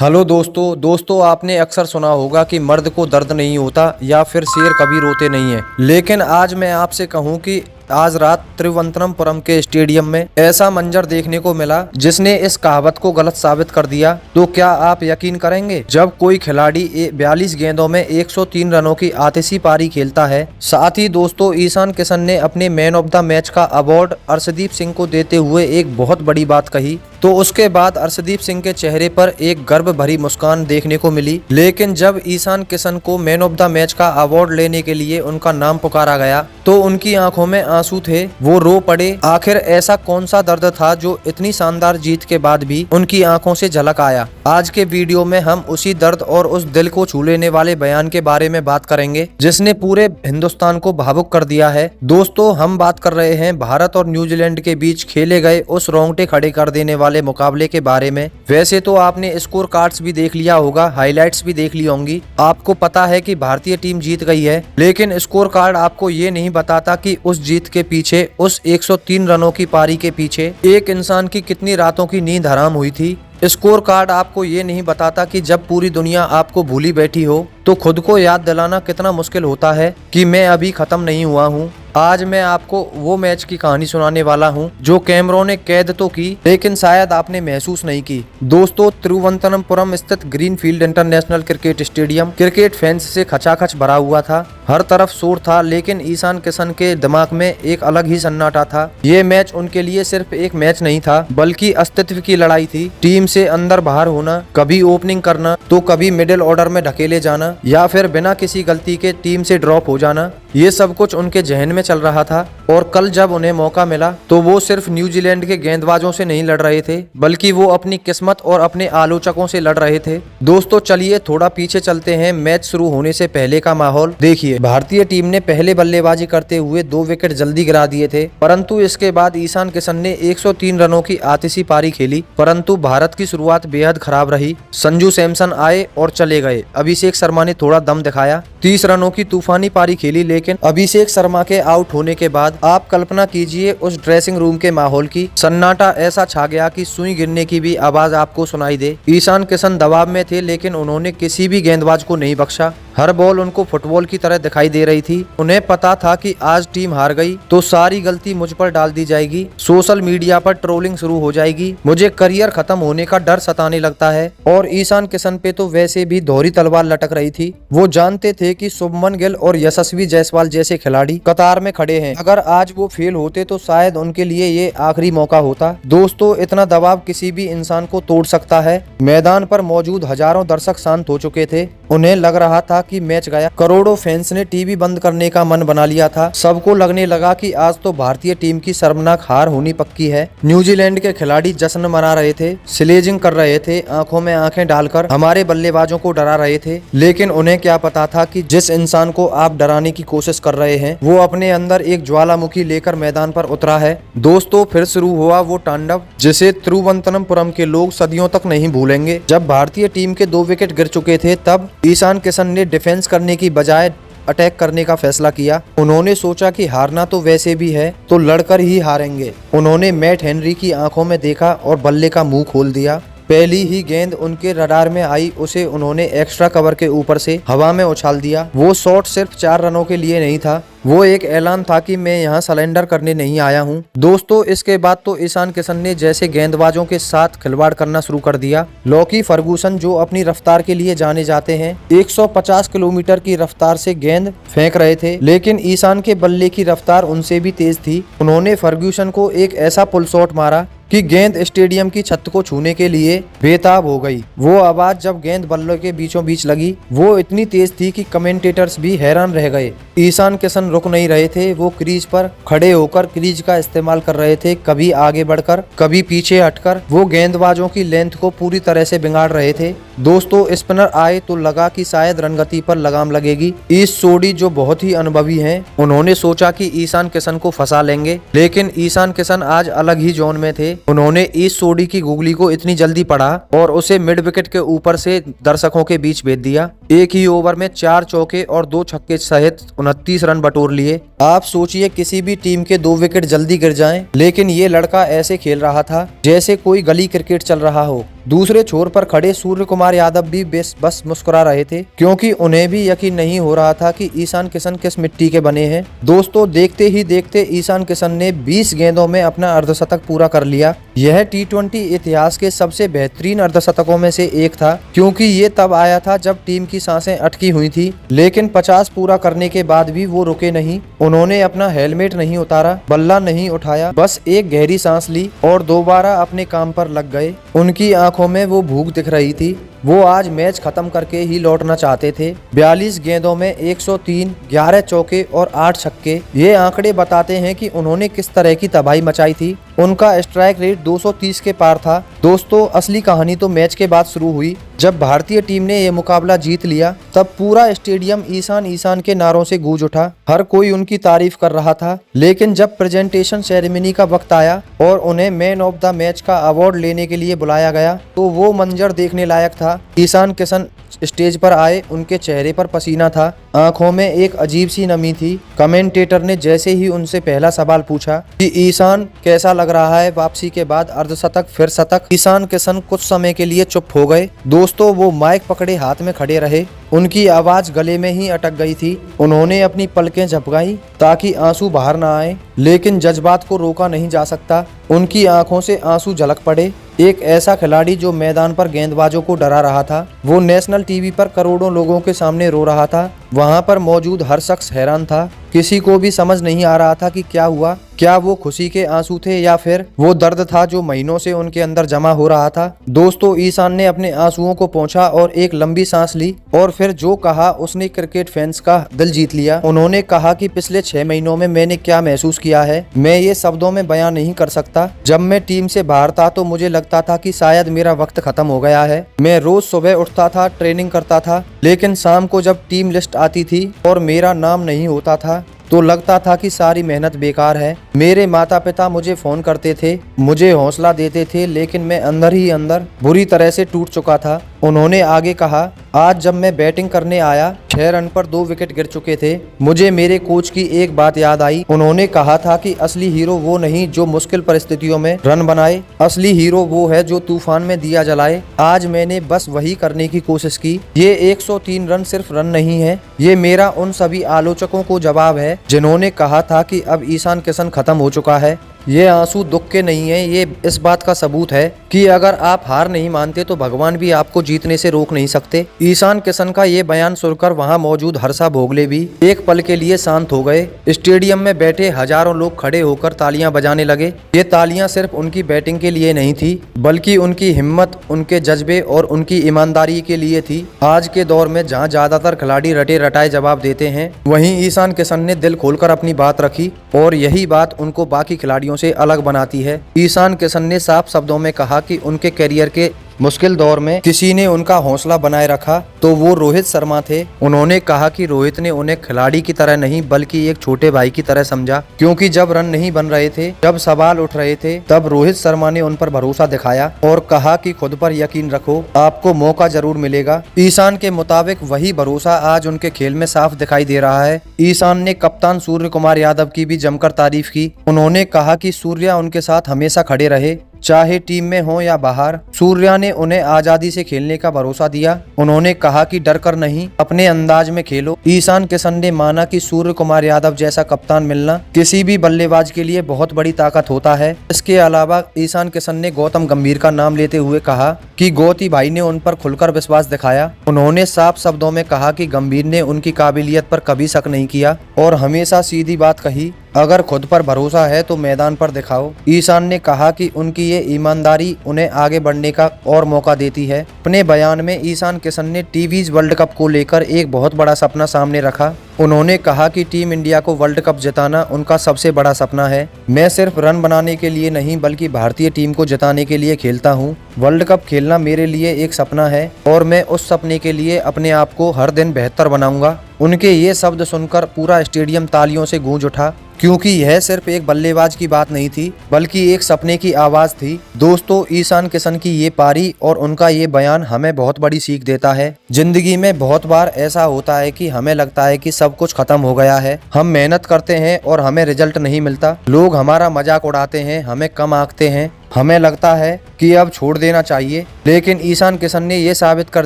Hello दोस्तों आपने अक्सर सुना होगा कि मर्द को दर्द नहीं होता या फिर शेर कभी रोते नहीं है। लेकिन आज मैं आपसे कहूं कि आज रात तिरुवनंतपुरम के स्टेडियम में ऐसा मंजर देखने को मिला जिसने इस कहावत को गलत साबित कर दिया। तो क्या आप यकीन करेंगे, जब कोई खिलाड़ी 42 गेंदों में 103 रनों की आतिशी पारी खेलता है। साथ ही दोस्तों, ईशान किशन ने अपने मैन ऑफ द मैच का अवार्ड अर्शदीप सिंह को देते हुए एक बहुत बड़ी बात कही। तो उसके बाद अर्शदीप सिंह के चेहरे पर एक गर्व भरी मुस्कान देखने को मिली। लेकिन जब ईशान किशन को मैन ऑफ द मैच का अवार्ड लेने के लिए उनका नाम पुकारा गया तो उनकी आंखों में आंसू थे, वो रो पड़े। आखिर ऐसा कौन सा दर्द था जो इतनी शानदार जीत के बाद भी उनकी आंखों से झलक आया। आज के वीडियो में हम उसी दर्द और उस दिल को छू लेने वाले बयान के बारे में बात करेंगे जिसने पूरे हिंदुस्तान को भावुक कर दिया है। दोस्तों, हम बात कर रहे हैं भारत और न्यूजीलैंड के बीच खेले गए उस रोंगटे खड़े कर देने वाले मुकाबले के बारे में। वैसे तो आपने स्कोर कार्ड्स भी देख लिया होगा, हाइलाइट्स भी देख ली होंगी, आपको पता है कि भारतीय टीम जीत गई है। लेकिन स्कोर कार्ड आपको ये नहीं बताता कि उस जीत के पीछे, उस 103 रनों की पारी के पीछे एक इंसान की कितनी रातों की नींद हराम हुई थी। स्कोर कार्ड आपको ये नहीं बताता कि जब पूरी दुनिया आपको भूली बैठी हो तो खुद को याद दिलाना कितना मुश्किल होता है कि मैं अभी खत्म नहीं हुआ हूँ। आज मैं आपको वो मैच की कहानी सुनाने वाला हूँ जो कैमरों ने कैद तो की लेकिन शायद आपने महसूस नहीं की। दोस्तों, तिरुवनंतपुरम स्थित greenfield international cricket stadium cricket fans से खचाखच भरा हुआ था। हर तरफ शोर था, लेकिन ईशान किशन के दिमाग में एक अलग ही सन्नाटा था। ये मैच उनके लिए सिर्फ एक मैच नहीं था, बल्कि अस्तित्व की लड़ाई थी। टीम से अंदर बाहर होना, कभी ओपनिंग करना तो कभी मिडिल ऑर्डर में ढकेले जाना या फिर बिना किसी गलती के टीम से ड्रॉप हो जाना, ये सब कुछ उनके जहन में चल रहा था। और कल जब उन्हें मौका मिला तो वो सिर्फ न्यूजीलैंड के गेंदबाजों से नहीं लड़ रहे थे, बल्कि वो अपनी किस्मत और अपने आलोचकों से लड़ रहे थे। दोस्तों, चलिए थोड़ा पीछे चलते हैं। मैच शुरू होने से पहले का माहौल देखिए। भारतीय टीम ने पहले बल्लेबाजी करते हुए 2 विकेट जल्दी गिरा दिए थे, परंतु इसके बाद ईशान किशन ने 103 रनों की आतिशी पारी खेली। परंतु भारत की शुरुआत बेहद खराब रही। संजू सैमसन आए और चले गए। अभिषेक शर्मा ने थोड़ा दम दिखाया, 30 रनों की तूफानी पारी खेली। लेकिन अभिषेक शर्मा के आउट होने के बाद आप कल्पना कीजिए उस ड्रेसिंग रूम के माहौल की। सन्नाटा ऐसा छा गया कि सुई गिरने की भी आवाज आपको सुनाई दे। ईशान किशन दबाव में थे, लेकिन उन्होंने किसी भी गेंदबाज को नहीं बख्शा। हर बॉल उनको फुटबॉल की तरह दिखाई दे रही थी। उन्हें पता था कि आज टीम हार गई तो सारी गलती मुझ पर डाल दी जाएगी, सोशल मीडिया पर ट्रोलिंग शुरू हो जाएगी, मुझे करियर खत्म होने का डर सताने लगता है। और ईशान किशन पे तो वैसे भी दोहरी तलवार लटक रही थी। वो जानते थे कि शुभमन गिल और यशस्वी जायसवाल जैसे खिलाड़ी कतार में खड़े हैं। अगर आज वो फेल होते तो शायद उनके लिए ये आखिरी मौका होता। दोस्तों, इतना दबाव किसी भी इंसान को तोड़ सकता है। मैदान पर मौजूद हजारों दर्शक शांत हो चुके थे। उन्हें लग रहा था कि मैच गया। करोड़ों फैंस ने टीवी बंद करने का मन बना लिया था। सबको लगने लगा कि आज तो भारतीय टीम की शर्मनाक हार होनी पक्की है। न्यूजीलैंड के खिलाड़ी जश्न मना रहे थे, स्लेजिंग कर रहे थे, आंखों में आंखें डालकर हमारे बल्लेबाजों को डरा रहे थे। लेकिन उन्हें क्या पता था कि जिस इंसान को आप डराने की कोशिश कर रहे हैं वो अपने अंदर एक ज्वालामुखी लेकर मैदान पर उतरा है। दोस्तों, फिर शुरू हुआ वो तांडव जिसे तिरुवनंतपुरम के लोग सदियों तक नहीं भूलेंगे। जब भारतीय टीम के 2 विकेट गिर चुके थे तब ईशान किशन ने डिफेंस करने की बजाय अटैक करने का फैसला किया। उन्होंने सोचा कि हारना तो वैसे भी है तो लड़कर ही हारेंगे। उन्होंने मैट हेनरी की आंखों में देखा और बल्ले का मुंह खोल दिया। पहली ही गेंद उनके रडार में आई, उसे उन्होंने एक्स्ट्रा कवर के ऊपर से हवा में उछाल दिया। वो शॉट सिर्फ 4 रनों के लिए नहीं था, वो एक ऐलान था कि मैं यहाँ सरेंडर करने नहीं आया हूँ। दोस्तों, इसके बाद तो ईशान किशन ने जैसे गेंदबाजों के साथ खिलवाड़ करना शुरू कर दिया। लॉकी फर्गूसन, जो अपनी रफ्तार के लिए जाने जाते हैं, 150 किलोमीटर की रफ्तार से गेंद फेंक रहे थे, लेकिन ईशान के बल्ले की रफ्तार उनसे भी तेज थी। उन्होंने फर्गूसन को एक ऐसा पुल शॉट मारा कि गेंद स्टेडियम की छत को छूने के लिए बेताब हो गई। वो आवाज जब गेंद बल्ले के बीचों बीच लगी वो इतनी तेज थी कि कमेंटेटर्स भी हैरान रह गए। ईशान किशन रुक नहीं रहे थे। वो क्रीज पर खड़े होकर क्रीज का इस्तेमाल कर रहे थे, कभी आगे बढ़कर, कभी पीछे हटकर। वो गेंदबाजों की लेंथ को पूरी तरह से बिगाड़ रहे थे। दोस्तों, स्पिनर आए तो लगा कि शायद रनगति पर लगाम लगेगी। ईश सोडी, जो बहुत ही अनुभवी हैं, उन्होंने सोचा कि ईशान किशन को फंसा लेंगे, लेकिन ईशान किशन आज अलग ही जोन में थे। उन्होंने ईश सोडी की गुगली को इतनी जल्दी पढ़ा और उसे मिड विकेट के ऊपर से दर्शकों के बीच भेज दिया। एक ही ओवर में 4 चौके और 2 छक्के सहित 29 रन बटोर लिए। आप सोचिए किसी भी टीम के 2 विकेट जल्दी गिर जाएं, लेकिन ये लड़का ऐसे खेल रहा था जैसे कोई गली क्रिकेट चल रहा हो। दूसरे छोर पर खड़े सूर्य कुमार यादव भी बस मुस्कुरा रहे थे, क्योंकि उन्हें भी यकीन नहीं हो रहा था कि ईशान किशन किस मिट्टी के बने हैं। दोस्तों, देखते ही देखते ईशान किशन ने 20 गेंदों में अपना अर्धशतक पूरा कर लिया। यह T20 इतिहास के सबसे बेहतरीन अर्धशतकों में से एक था, क्योंकि ये तब आया था जब टीम की सांसें अटकी हुई थी। लेकिन 50 पूरा करने के बाद भी वो रुके नहीं। उन्होंने अपना हेलमेट नहीं उतारा, बल्ला नहीं उठाया, बस एक गहरी सांस ली और दोबारा अपने काम पर लग गए। उनकी आंखों में वो भूख दिख रही थी। वो आज मैच खत्म करके ही लौटना चाहते थे। 42 गेंदों में 103, 11 चौके और 8 छक्के, ये आंकड़े बताते हैं कि उन्होंने किस तरह की तबाही मचाई थी। उनका स्ट्राइक रेट 230 के पार था। दोस्तों, असली कहानी तो मैच के बाद शुरू हुई। जब भारतीय टीम ने ये मुकाबला जीत लिया, तब पूरा स्टेडियम ईशान ईशान के नारों से गूंज उठा। हर कोई उनकी तारीफ कर रहा था। लेकिन जब प्रेजेंटेशन सेरेमनी का वक्त आया और उन्हें मैन ऑफ द मैच का अवार्ड लेने के लिए बुलाया गया, तो वो मंजर देखने लायक था। ईशान किशन स्टेज पर आए, उनके चेहरे पर पसीना था, आंखों में एक अजीब सी नमी थी। कमेंटेटर ने जैसे ही उनसे पहला सवाल पूछा कि ईशान कैसा लग रहा है वापसी के बाद अर्धशतक फिर शतक, ईशान किशन कुछ समय के लिए चुप हो गए। दोस्तों, वो माइक पकड़े हाथ में खड़े रहे। उनकी आवाज गले में ही अटक गई थी। उन्होंने अपनी पलकें झपकाई ताकि आंसू बाहर ना आए, लेकिन जज्बात को रोका नहीं जा सकता। उनकी आंखों से आंसू झलक पड़े। एक ऐसा खिलाड़ी जो मैदान पर गेंदबाजों को डरा रहा था, वो नेशनल टीवी पर करोड़ों लोगों के सामने रो रहा था। वहां पर मौजूद हर शख्स हैरान था। किसी को भी समझ नहीं आ रहा था कि क्या हुआ। क्या वो खुशी के आंसू थे या फिर वो दर्द था जो महीनों से उनके अंदर जमा हो रहा था। दोस्तों, ईशान ने अपने आंसुओं को पोंछा और एक लंबी सांस ली और फिर जो कहा उसने क्रिकेट फैंस का दिल जीत लिया। उन्होंने कहा कि पिछले 6 महीनों में मैंने क्या महसूस किया है, मैं ये शब्दों में बयान नहीं कर सकता। जब मैं टीम से बाहर था तो मुझे लगता था कि शायद मेरा वक्त खत्म हो गया है। मैं रोज सुबह उठता था, ट्रेनिंग करता था, लेकिन शाम को जब टीम लिस्ट आती थी और मेरा नाम नहीं होता था तो लगता था कि सारी मेहनत बेकार है। मेरे माता पिता मुझे फोन करते थे, मुझे हौसला देते थे, लेकिन मैं अंदर ही अंदर बुरी तरह से टूट चुका था। उन्होंने आगे कहा, आज जब मैं बैटिंग करने आया, 6 रन पर 2 विकेट गिर चुके थे। मुझे मेरे कोच की एक बात याद आई। उन्होंने कहा था कि असली हीरो वो नहीं जो मुश्किल परिस्थितियों में रन बनाए, असली हीरो वो है जो तूफान में दिया जलाए। आज मैंने बस वही करने की कोशिश की। ये 103 रन सिर्फ रन नहीं है, ये मेरा उन सभी आलोचकों को जवाब है जिन्होंने कहा था कि अब ईशान किशन खत्म हो चुका है। ये आंसू दुख के नहीं है, ये इस बात का सबूत है कि अगर आप हार नहीं मानते तो भगवान भी आपको जीतने से रोक नहीं सकते। ईशान किशन का ये बयान सुनकर वहां मौजूद हर्षा भोगले भी एक पल के लिए शांत हो गए। स्टेडियम में बैठे हजारों लोग खड़े होकर तालियां बजाने लगे। ये तालियां सिर्फ उनकी बैटिंग के लिए नहीं थी, बल्कि उनकी हिम्मत, उनके जज्बे और उनकी ईमानदारी के लिए थी। आज के दौर में जहाँ ज्यादातर खिलाड़ी रटे रटाए जवाब देते हैं, वहीं ईशान किशन ने दिल खोलकर अपनी बात रखी और यही बात उनको बाकी खिलाड़ियों से अलग बनाती है। ईशान किशन ने साफ शब्दों में कहा कि उनके करियर के मुश्किल दौर में किसी ने उनका हौसला बनाए रखा तो वो रोहित शर्मा थे। उन्होंने कहा कि रोहित ने उन्हें खिलाड़ी की तरह नहीं बल्कि एक छोटे भाई की तरह समझा, क्योंकि जब रन नहीं बन रहे थे, जब सवाल उठ रहे थे, तब रोहित शर्मा ने उन पर भरोसा दिखाया और कहा कि खुद पर यकीन रखो, आपको मौका जरूर मिलेगा। ईशान के मुताबिक वही भरोसा आज उनके खेल में साफ दिखाई दे रहा है। ईशान ने कप्तान सूर्य कुमार यादव की भी जमकर तारीफ की। उन्होंने कहा कि सूर्या उनके साथ हमेशा खड़े रहे, चाहे टीम में हो या बाहर। सूर्या ने उन्हें आजादी से खेलने का भरोसा दिया। उन्होंने कहा कि डर कर नहीं, अपने अंदाज में खेलो। ईशान किशन ने माना कि सूर्य कुमार यादव जैसा कप्तान मिलना किसी भी बल्लेबाज के लिए बहुत बड़ी ताकत होता है। इसके अलावा ईशान किशन ने गौतम गंभीर का नाम लेते हुए कहा कि गौती भाई ने उन पर खुलकर विश्वास दिखाया। उन्होंने साफ शब्दों में कहा कि गंभीर ने उनकी काबिलियत पर कभी शक नहीं किया और हमेशा सीधी बात कही, अगर खुद पर भरोसा है तो मैदान पर दिखाओ। ईशान ने कहा कि उनकी ये ईमानदारी उन्हें आगे बढ़ने का और मौका देती है। अपने बयान में ईशान किशन ने टीवीज वर्ल्ड कप को लेकर एक बहुत बड़ा सपना सामने रखा। उन्होंने कहा कि टीम इंडिया को वर्ल्ड कप जिताना उनका सबसे बड़ा सपना है। मैं सिर्फ रन बनाने के लिए नहीं बल्कि भारतीय टीम को जिताने के लिए खेलता हूँ। वर्ल्ड कप खेलना मेरे लिए एक सपना है और मैं उस सपने के लिए अपने आप को हर दिन बेहतर बनाऊंगा। उनके ये शब्द सुनकर पूरा स्टेडियम तालियों से गूंज उठा, क्योंकि यह सिर्फ एक बल्लेबाज की बात नहीं थी बल्कि एक सपने की आवाज थी। दोस्तों, ईशान किशन की ये पारी और उनका ये बयान हमें बहुत बड़ी सीख देता है। जिंदगी में बहुत बार ऐसा होता है कि हमें लगता है कि सब कुछ खत्म हो गया है। हम मेहनत करते हैं और हमें रिजल्ट नहीं मिलता। लोग हमारा मजाक उड़ाते हैं, हमें कम आंकते हैं, हमें लगता है कि अब छोड़ देना चाहिए, लेकिन ईशान किशन ने ये साबित कर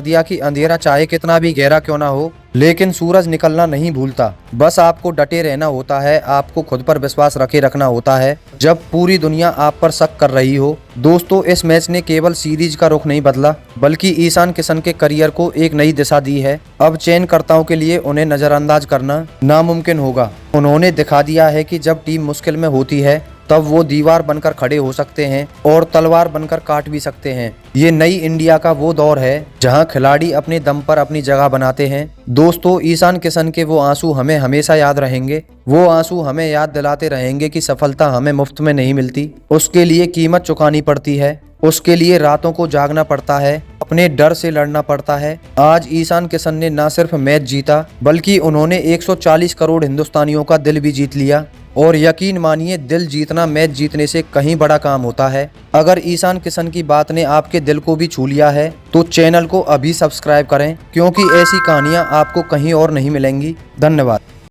दिया कि अंधेरा चाहे कितना भी गहरा क्यों ना हो, लेकिन सूरज निकलना नहीं भूलता। बस आपको डटे रहना होता है, आपको खुद पर विश्वास रखे रखना होता है जब पूरी दुनिया आप पर शक कर रही हो। दोस्तों, इस मैच ने केवल सीरीज का रुख नहीं बदला, बल्कि ईशान किशन के करियर को एक नई दिशा दी है। अब चयनकर्ताओं के लिए उन्हें नजरअंदाज करना नामुमकिन होगा। उन्होंने दिखा दिया है कि जब टीम मुश्किल में होती है तब वो दीवार बनकर खड़े हो सकते हैं और तलवार बनकर काट भी सकते हैं। ये नई इंडिया का वो दौर है जहां खिलाड़ी अपने दम पर अपनी जगह बनाते हैं। दोस्तों, ईशान किशन के वो आंसू हमें हमेशा याद रहेंगे। वो आंसू हमें याद दिलाते रहेंगे कि सफलता हमें मुफ्त में नहीं मिलती, उसके लिए कीमत चुकानी पड़ती है, उसके लिए रातों को जागना पड़ता है, अपने डर से लड़ना पड़ता है। आज ईशान किशन ने न सिर्फ मैच जीता, बल्कि उन्होंने 140 करोड़ हिंदुस्तानियों का दिल भी जीत लिया। और यकीन मानिए, दिल जीतना मैच जीतने से कहीं बड़ा काम होता है। अगर ईशान किशन की बात ने आपके दिल को भी छू लिया है तो चैनल को अभी सब्सक्राइब करें, क्योंकि ऐसी कहानियां आपको कहीं और नहीं मिलेंगी। धन्यवाद।